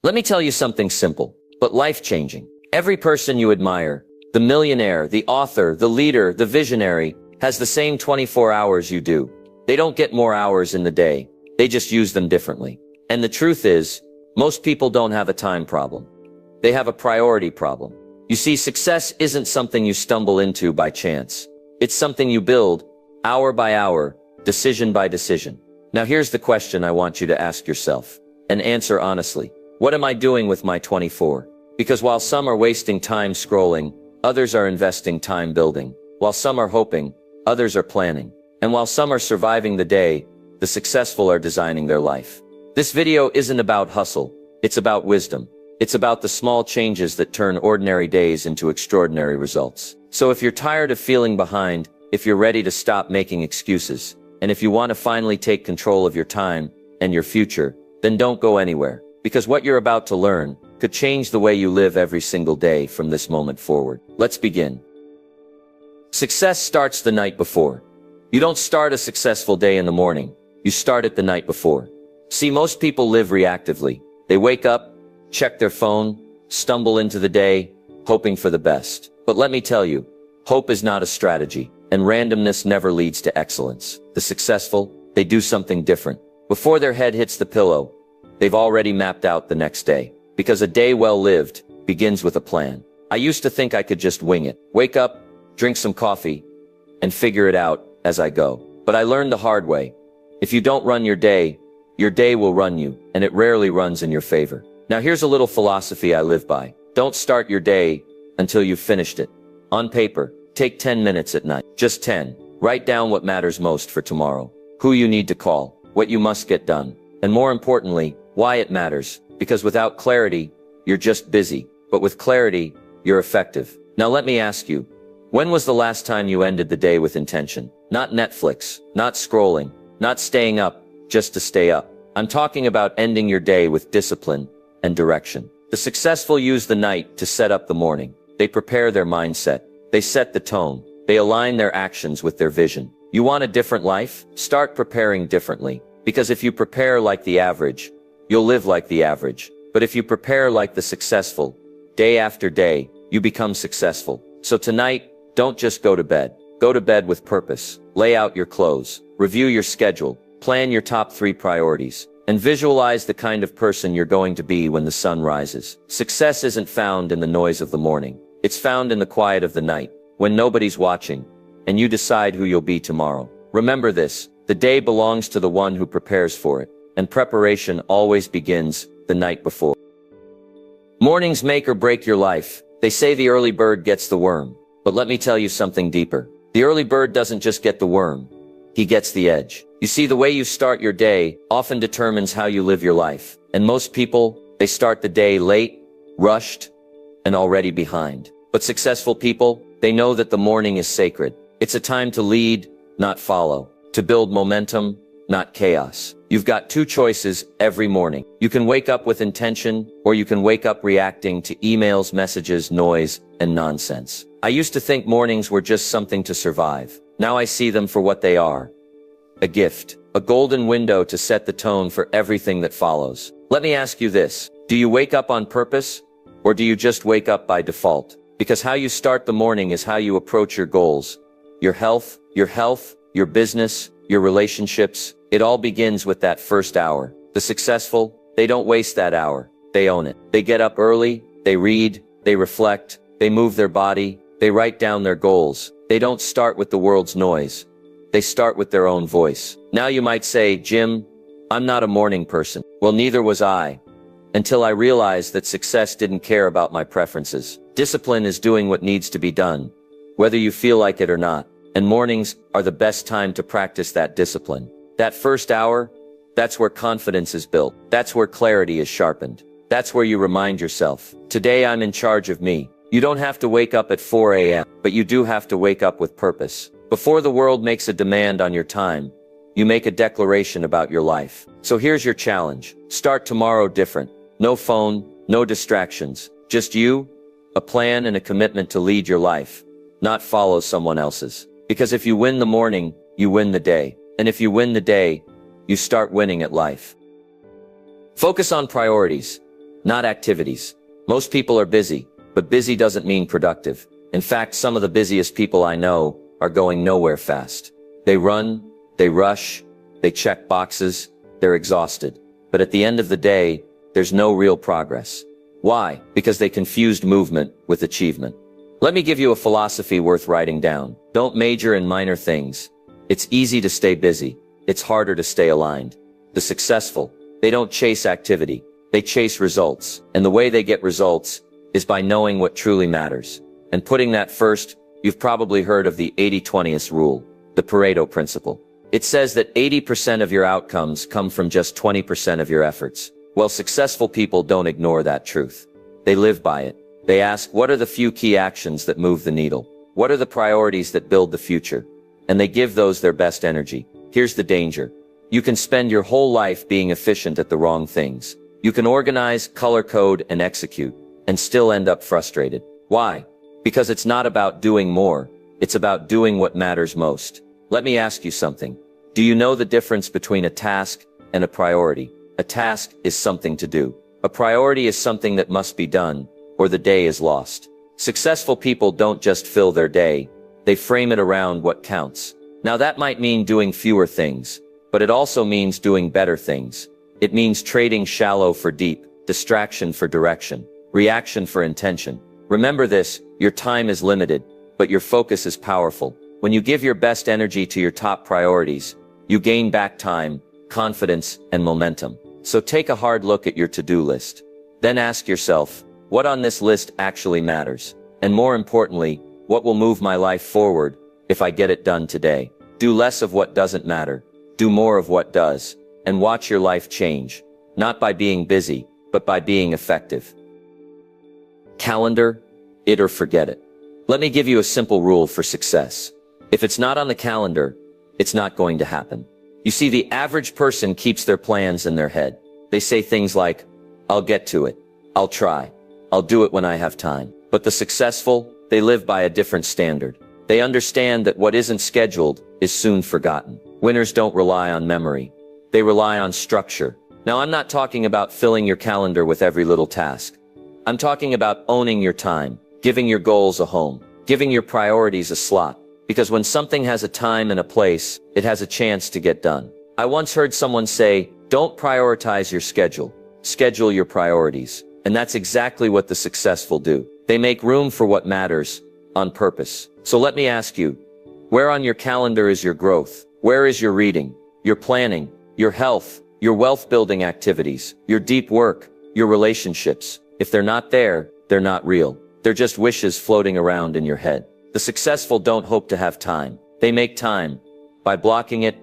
Let me tell you something simple, but life-changing. Every person you admire, the millionaire, the author, the leader, the visionary, has the same 24 hours you do. They don't get more hours in the day. They just use them differently. And the truth is, most people don't have a time problem. They have a priority problem. You see, success isn't something you stumble into by chance. It's something you build, hour by hour, decision by decision. Now here's the question I want you to ask yourself, and answer honestly. What am I doing with my 24? Because while some are wasting time scrolling, others are investing time building. While some are hoping, others are planning. And while some are surviving the day, the successful are designing their life. This video isn't about hustle. It's about wisdom. It's about the small changes that turn ordinary days into extraordinary results. So if you're tired of feeling behind, if you're ready to stop making excuses, and if you want to finally take control of your time and your future, then don't go anywhere. Because what you're about to learn could change the way you live every single day from this moment forward. Let's begin. Success starts the night before. You don't start a successful day in the morning. You start it the night before. See, most people live reactively. They wake up, check their phone, stumble into the day, hoping for the best. But let me tell you, hope is not a strategy, and randomness never leads to excellence. The successful, they do something different. Before their head hits the pillow, they've already mapped out the next day. Because a day well lived begins with a plan. I used to think I could just wing it. Wake up, drink some coffee, and figure it out as I go. But I learned the hard way. If you don't run your day will run you, and it rarely runs in your favor. Now here's a little philosophy I live by. Don't start your day until you've finished it. On paper, take 10 minutes at night. Just 10. Write down what matters most for tomorrow. Who you need to call, what you must get done, and more importantly, why it matters. Because without clarity, you're just busy. But with clarity, you're effective. Now let me ask you, when was the last time you ended the day with intention? Not Netflix, not scrolling, not staying up just to stay up. I'm talking about ending your day with discipline and direction. The successful use the night to set up the morning. They prepare their mindset. They set the tone. They align their actions with their vision. You want a different life? Start preparing differently. Because if you prepare like the average, you'll live like the average. But if you prepare like the successful, day after day, you become successful. So tonight, don't just go to bed. Go to bed with purpose. Lay out your clothes. Review your schedule. Plan your top 3 priorities. And visualize the kind of person you're going to be when the sun rises. Success isn't found in the noise of the morning. It's found in the quiet of the night, when nobody's watching, and you decide who you'll be tomorrow. Remember this, the day belongs to the one who prepares for it, and preparation always begins the night before. Mornings make or break your life. They say the early bird gets the worm. But let me tell you something deeper. The early bird doesn't just get the worm. He gets the edge. You see, the way you start your day often determines how you live your life. And most people, they start the day late, rushed, and already behind. But successful people, they know that the morning is sacred. It's a time to lead, not follow. To build momentum, not chaos. You've got 2 choices every morning. You can wake up with intention, or you can wake up reacting to emails, messages, noise, and nonsense. I used to think mornings were just something to survive. Now I see them for what they are. A gift. A golden window to set the tone for everything that follows. Let me ask you this. Do you wake up on purpose? Or do you just wake up by default? Because how you start the morning is how you approach your goals. Your health, your business, your relationships. It all begins with that first hour. The successful, they don't waste that hour. They own it. They get up early, they read, they reflect, they move their body, they write down their goals. They don't start with the world's noise. They start with their own voice. Now you might say, Jim, I'm not a morning person. Well, neither was I. Until I realized that success didn't care about my preferences. Discipline is doing what needs to be done, whether you feel like it or not. And mornings are the best time to practice that discipline. That first hour, that's where confidence is built. That's where clarity is sharpened. That's where you remind yourself, today I'm in charge of me. You don't have to wake up at 4 a.m., but you do have to wake up with purpose. Before the world makes a demand on your time, you make a declaration about your life. So here's your challenge. Start tomorrow different. No phone, no distractions. Just you, a plan, and a commitment to lead your life, not follow someone else's. Because if you win the morning, you win the day. And if you win the day, you start winning at life. Focus on priorities. not activities. Most people are busy, but busy doesn't mean productive. In fact, some of the busiest people I know are going nowhere fast. They run, they rush, they check boxes, they're exhausted. But at the end of the day, there's no real progress. Why? Because they confused movement with achievement. Let me give you a philosophy worth writing down. Don't major in minor things. It's easy to stay busy. It's harder to stay aligned. The successful, they don't chase activity. They chase results. And the way they get results is by knowing what truly matters. And putting that first, you've probably heard of the 80-20 rule, the Pareto principle. It says that 80% of your outcomes come from just 20% of your efforts. Well, successful people don't ignore that truth. They live by it. They ask, what are the few key actions that move the needle? What are the priorities that build the future? And they give those their best energy. Here's the danger. You can spend your whole life being efficient at the wrong things. You can organize, color code, and execute, and still end up frustrated. Why? Because it's not about doing more. It's about doing what matters most. Let me ask you something. Do you know the difference between a task and a priority? A task is something to do. A priority is something that must be done, or the day is lost. Successful people don't just fill their day. They frame it around what counts. Now that might mean doing fewer things, but it also means doing better things. It means trading shallow for deep, distraction for direction, reaction for intention. Remember this, your time is limited, but your focus is powerful. When you give your best energy to your top priorities, you gain back time, confidence, and momentum. So take a hard look at your to-do list. Then ask yourself, what on this list actually matters? And more importantly, what will move my life forward if I get it done today? Do less of what doesn't matter. Do more of what does. And watch your life change. Not by being busy, but by being effective. Calendar, it or forget it. Let me give you a simple rule for success. If it's not on the calendar, it's not going to happen. You see, the average person keeps their plans in their head. They say things like, I'll get to it. I'll try. I'll do it when I have time. But the successful, they live by a different standard. They understand that what isn't scheduled is soon forgotten. Winners don't rely on memory. They rely on structure. Now, I'm not talking about filling your calendar with every little task. I'm talking about owning your time, giving your goals a home, giving your priorities a slot. Because when something has a time and a place, it has a chance to get done. I once heard someone say, don't prioritize your schedule. Schedule your priorities. And that's exactly what the successful do. They make room for what matters on purpose. So let me ask you, where on your calendar is your growth? Where is your reading, your planning, your health, your wealth-building activities, your deep work, your relationships? If they're not there, they're not real. They're just wishes floating around in your head. The successful don't hope to have time. They make time by blocking it,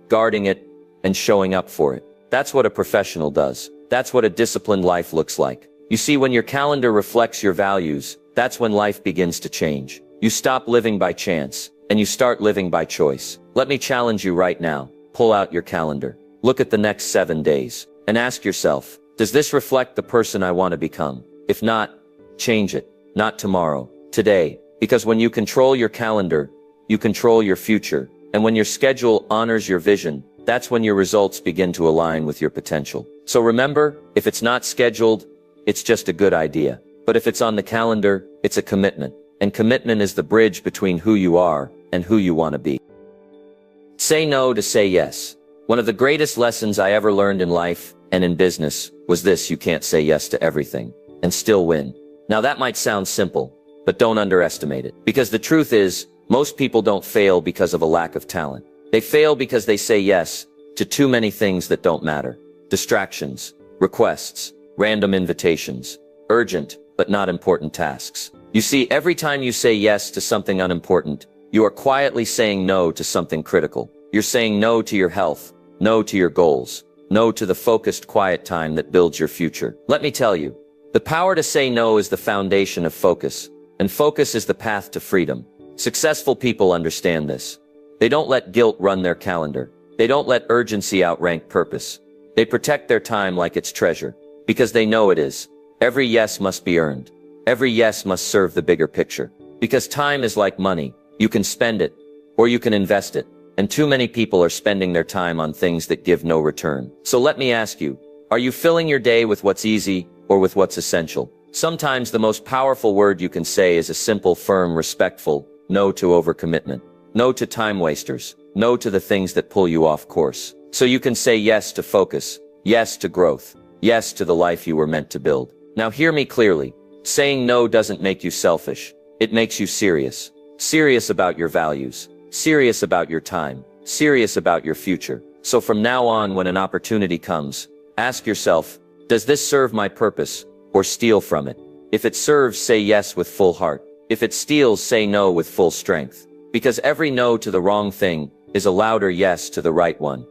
guarding it, and showing up for it. That's what a professional does. That's what a disciplined life looks like. You see, when your calendar reflects your values, that's when life begins to change. You stop living by chance, and you start living by choice. Let me challenge you right now. Pull out your calendar. Look at the next 7 days, and ask yourself, does this reflect the person I want to become? If not, change it. Not tomorrow, today. Because when you control your calendar, you control your future. And when your schedule honors your vision, that's when your results begin to align with your potential. So remember, if it's not scheduled, it's just a good idea. But if it's on the calendar, it's a commitment. And commitment is the bridge between who you are and who you want to be. Say no to say yes. One of the greatest lessons I ever learned in life and in business was this: you can't say yes to everything and still win. Now that might sound simple, but don't underestimate it. Because the truth is, most people don't fail because of a lack of talent. They fail because they say yes to too many things that don't matter. Distractions, requests, random invitations, urgent but not important tasks. You see, every time you say yes to something unimportant, you are quietly saying no to something critical. You're saying no to your health, no to your goals, no to the focused, quiet time that builds your future. Let me tell you, the power to say no is the foundation of focus, and focus is the path to freedom. Successful people understand this. They don't let guilt run their calendar. They don't let urgency outrank purpose. They protect their time like it's treasure, because they know it is. Every yes must be earned. Every yes must serve the bigger picture. Because time is like money. You can spend it, or you can invest it. And too many people are spending their time on things that give no return. So let me ask you, are you filling your day with what's easy, or with what's essential. Sometimes the most powerful word you can say is a simple, firm, respectful no to overcommitment. No to time wasters. No to the things that pull you off course. So you can say yes to focus. Yes to growth. Yes to the life you were meant to build. Now hear me clearly. Saying no doesn't make you selfish. It makes you serious. Serious about your values. Serious about your time. Serious about your future. So from now on, when an opportunity comes, ask yourself, does this serve my purpose or steal from it? If it serves, say yes with full heart. If it steals, say no with full strength. Because every no to the wrong thing is a louder yes to the right one.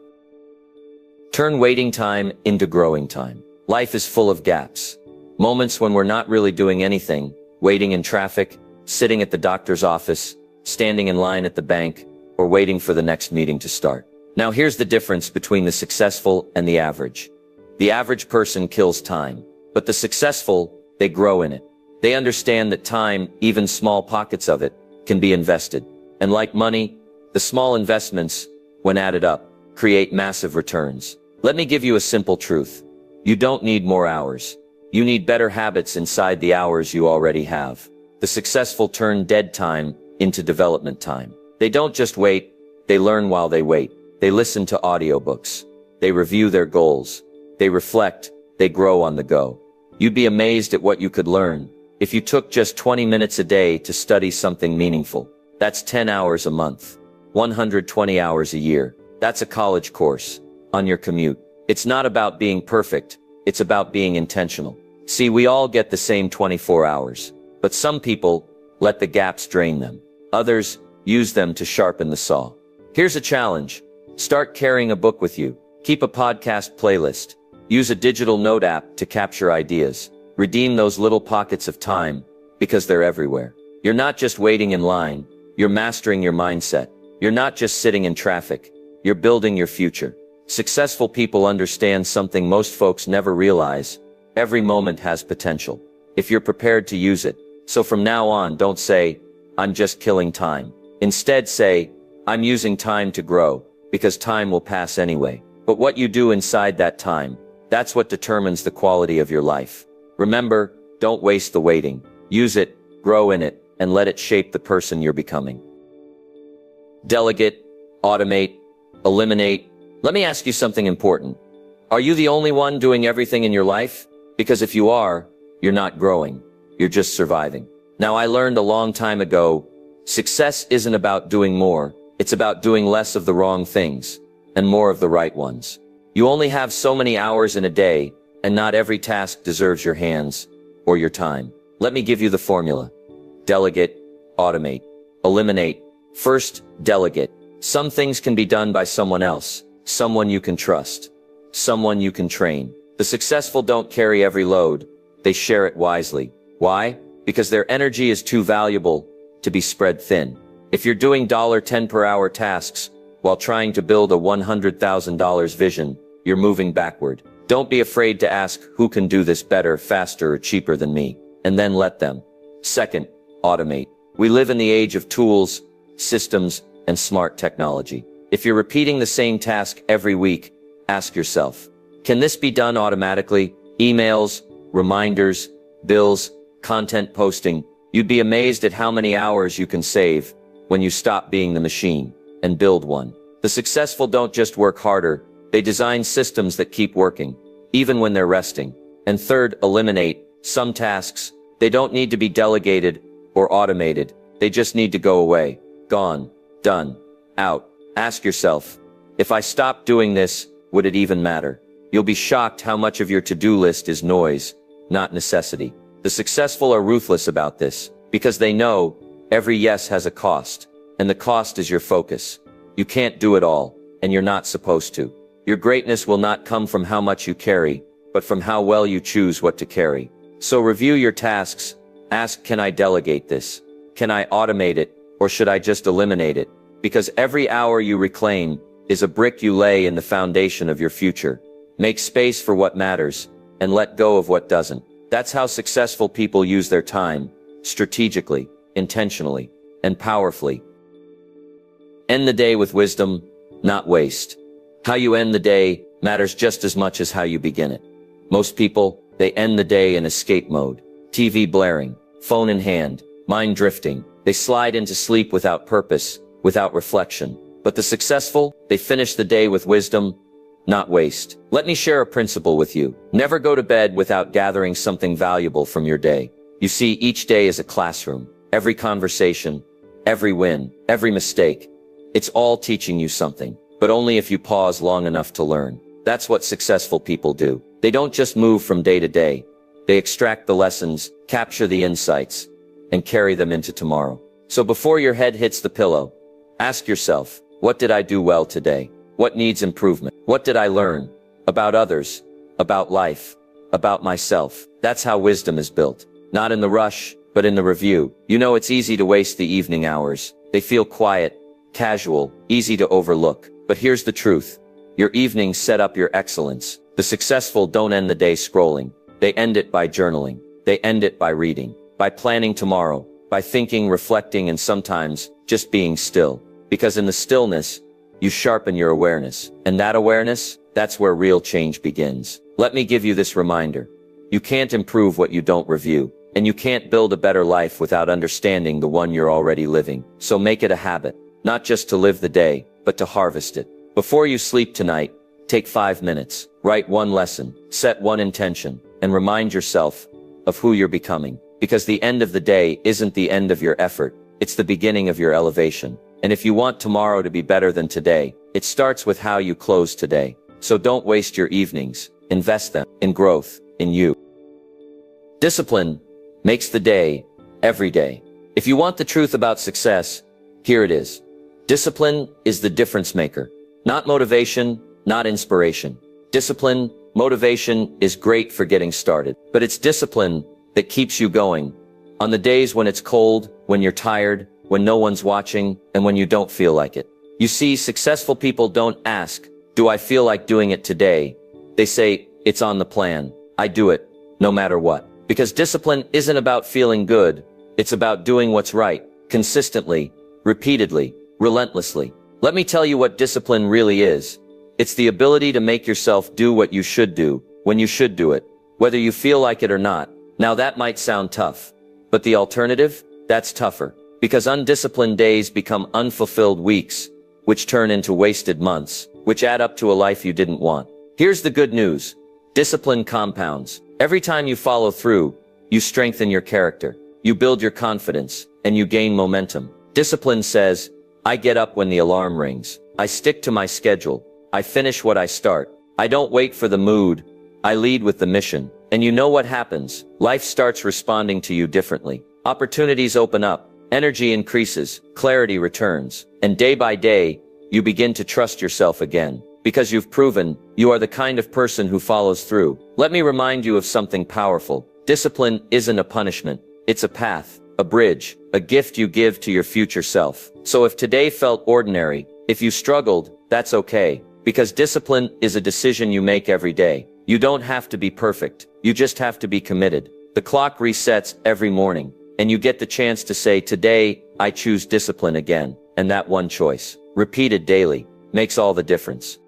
Turn waiting time into growing time. Life is full of gaps. Moments when we're not really doing anything, waiting in traffic, sitting at the doctor's office, standing in line at the bank, or waiting for the next meeting to start. Now here's the difference between the successful and the average. The average person kills time, but the successful, they grow in it. They understand that time, even small pockets of it, can be invested. And like money, the small investments, when added up, create massive returns. Let me give you a simple truth. You don't need more hours. You need better habits inside the hours you already have. The successful turn dead time into development time. They don't just wait, they learn while they wait. They listen to audiobooks. They review their goals. They reflect, they grow on the go. You'd be amazed at what you could learn if you took just 20 minutes a day to study something meaningful. That's 10 hours a month, 120 hours a year. That's a college course on your commute. It's not about being perfect. It's about being intentional. See, we all get the same 24 hours, but some people let the gaps drain them. Others use them to sharpen the saw. Here's a challenge. Start carrying a book with you. Keep a podcast playlist. Use a digital note app to capture ideas. Redeem those little pockets of time because they're everywhere. You're not just waiting in line. You're mastering your mindset. You're not just sitting in traffic. You're building your future. Successful people understand something most folks never realize. Every moment has potential, if you're prepared to use it. So from now on, don't say, I'm just killing time. Instead say, I'm using time to grow, because time will pass anyway. But what you do inside that time, that's what determines the quality of your life. Remember, don't waste the waiting. Use it, grow in it, and let it shape the person you're becoming. Delegate, automate, eliminate. Let me ask you something important. Are you the only one doing everything in your life? Because if you are, you're not growing. You're just surviving. Now, I learned a long time ago, success isn't about doing more. It's about doing less of the wrong things and more of the right ones. You only have so many hours in a day, and not every task deserves your hands or your time. Let me give you the formula. Delegate, automate, eliminate. First, delegate. Some things can be done by someone else, someone you can trust, someone you can train. The successful don't carry every load. They share it wisely. Why? Because their energy is too valuable to be spread thin. If you're doing $10 per hour tasks while trying to build a $100,000 vision, you're moving backward. Don't be afraid to ask who can do this better, faster, or cheaper than me, and then let them. Second, automate. We live in the age of tools, systems, and smart technology. If you're repeating the same task every week, ask yourself, can this be done automatically? Emails, reminders, bills, content posting. You'd be amazed at how many hours you can save when you stop being the machine and build one. The successful don't just work harder, they design systems that keep working, even when they're resting. And third, eliminate. Some tasks, they don't need to be delegated or automated. They just need to go away. Gone. Done. Out. Ask yourself, if I stopped doing this, would it even matter? You'll be shocked how much of your to-do list is noise, not necessity. The successful are ruthless about this, because they know every yes has a cost, and the cost is your focus. You can't do it all, and you're not supposed to. Your greatness will not come from how much you carry, but from how well you choose what to carry. So review your tasks. Ask, can I delegate this? Can I automate it, or should I just eliminate it? Because every hour you reclaim is a brick you lay in the foundation of your future. Make space for what matters, and let go of what doesn't. That's how successful people use their time, strategically, intentionally, and powerfully. End the day with wisdom, not waste. How you end the day matters just as much as how you begin it. Most people, They end the day in escape mode. TV blaring, phone in hand, mind drifting. They slide into sleep without purpose, without reflection. But the successful, they finish the day with wisdom, not waste. Let me share a principle with you. Never go to bed without gathering something valuable from your day. You see, each day is a classroom. Every conversation, every win, every mistake. It's all teaching you something, but only if you pause long enough to learn. That's what successful people do. They don't just move from day to day. They extract the lessons, capture the insights, and carry them into tomorrow. So before your head hits the pillow, ask yourself, what did I do well today? What needs improvement? What did I learn? About others, about life, about myself. That's how wisdom is built. Not in the rush, but in the review. You know, it's easy to waste the evening hours. They feel quiet, casual, easy to overlook. But here's the truth. Your evenings set up your excellence. The successful don't end the day scrolling. They end it by journaling. They end it by reading, by planning tomorrow, by thinking, reflecting, and sometimes just being still. Because in the stillness, you sharpen your awareness. And that awareness, that's where real change begins. Let me give you this reminder. You can't improve what you don't review. And you can't build a better life without understanding the one you're already living. So make it a habit, not just to live the day, but to harvest it. Before you sleep tonight, take 5 minutes, write one lesson, set one intention, and remind yourself of who you're becoming. Because the end of the day isn't the end of your effort, it's the beginning of your elevation. And if you want tomorrow to be better than today, it starts with how you close today. So don't waste your evenings, invest them in growth, in you. Discipline makes the day, every day. If you want the truth about success, here it is. Discipline is the difference maker. Not motivation, not inspiration. Discipline, motivation is great for getting started, but it's discipline that keeps you going. On the days when it's cold, when you're tired, when no one's watching, and when you don't feel like it. You see, successful people don't ask, do I feel like doing it today? They say, it's on the plan. I do it, no matter what. Because discipline isn't about feeling good. It's about doing what's right, consistently, repeatedly, relentlessly. Let me tell you what discipline really is. It's the ability to make yourself do what you should do, when you should do it, whether you feel like it or not. Now that might sound tough, but the alternative? That's tougher. Because undisciplined days become unfulfilled weeks, which turn into wasted months, which add up to a life you didn't want. Here's the good news. Discipline compounds. Every time you follow through, you strengthen your character, you build your confidence, and you gain momentum. Discipline says, I get up when the alarm rings. I stick to my schedule. I finish what I start. I don't wait for the mood. I lead with the mission. And you know what happens? Life starts responding to you differently. Opportunities open up. Energy increases, clarity returns, and day by day, you begin to trust yourself again. Because you've proven you are the kind of person who follows through. Let me remind you of something powerful. Discipline isn't a punishment. It's a path, a bridge, a gift you give to your future self. So if today felt ordinary, if you struggled, that's okay. Because discipline is a decision you make every day. You don't have to be perfect. You just have to be committed. The clock resets every morning. And you get the chance to say, today, I choose discipline again. And that one choice, repeated daily, makes all the difference.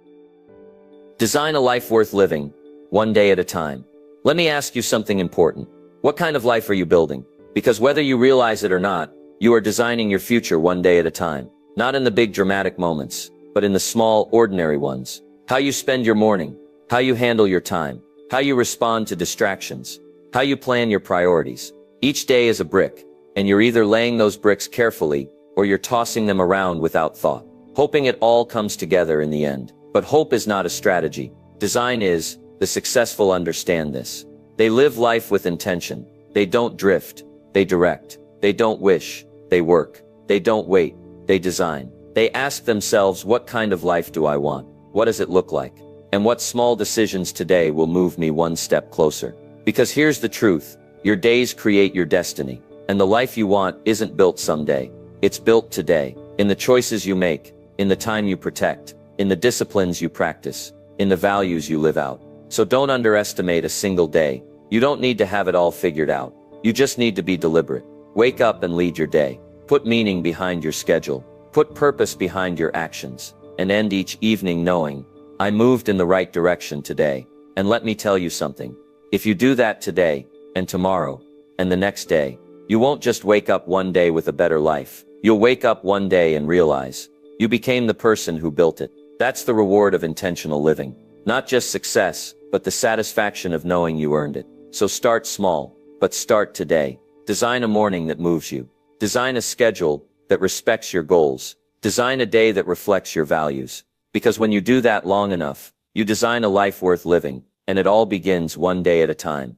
Design a life worth living, one day at a time. Let me ask you something important. What kind of life are you building? Because whether you realize it or not, you are designing your future one day at a time. Not in the big dramatic moments, but in the small, ordinary ones. How you spend your morning, how you handle your time, how you respond to distractions, how you plan your priorities. Each day is a brick, and you're either laying those bricks carefully, or you're tossing them around without thought, hoping it all comes together in the end. But hope is not a strategy. Design is. The successful understand this. They live life with intention. They don't drift. They direct. They don't wish. They work. They don't wait. They design. They ask themselves, what kind of life do I want? What does it look like? And what small decisions today will move me one step closer? Because here's the truth. Your days create your destiny, and the life you want isn't built someday. It's built today, in the choices you make, in the time you protect, in the disciplines you practice, in the values you live out. So don't underestimate a single day. You don't need to have it all figured out. You just need to be deliberate. Wake up and lead your day. Put meaning behind your schedule. Put purpose behind your actions. And end each evening knowing, I moved in the right direction today. And let me tell you something. If you do that today, and tomorrow, and the next day, you won't just wake up one day with a better life. You'll wake up one day and realize you became the person who built it. That's the reward of intentional living. Not just success, but the satisfaction of knowing you earned it. So start small, but start today. Design a morning that moves you. Design a schedule that respects your goals. Design a day that reflects your values. Because when you do that long enough, you design a life worth living, and it all begins one day at a time.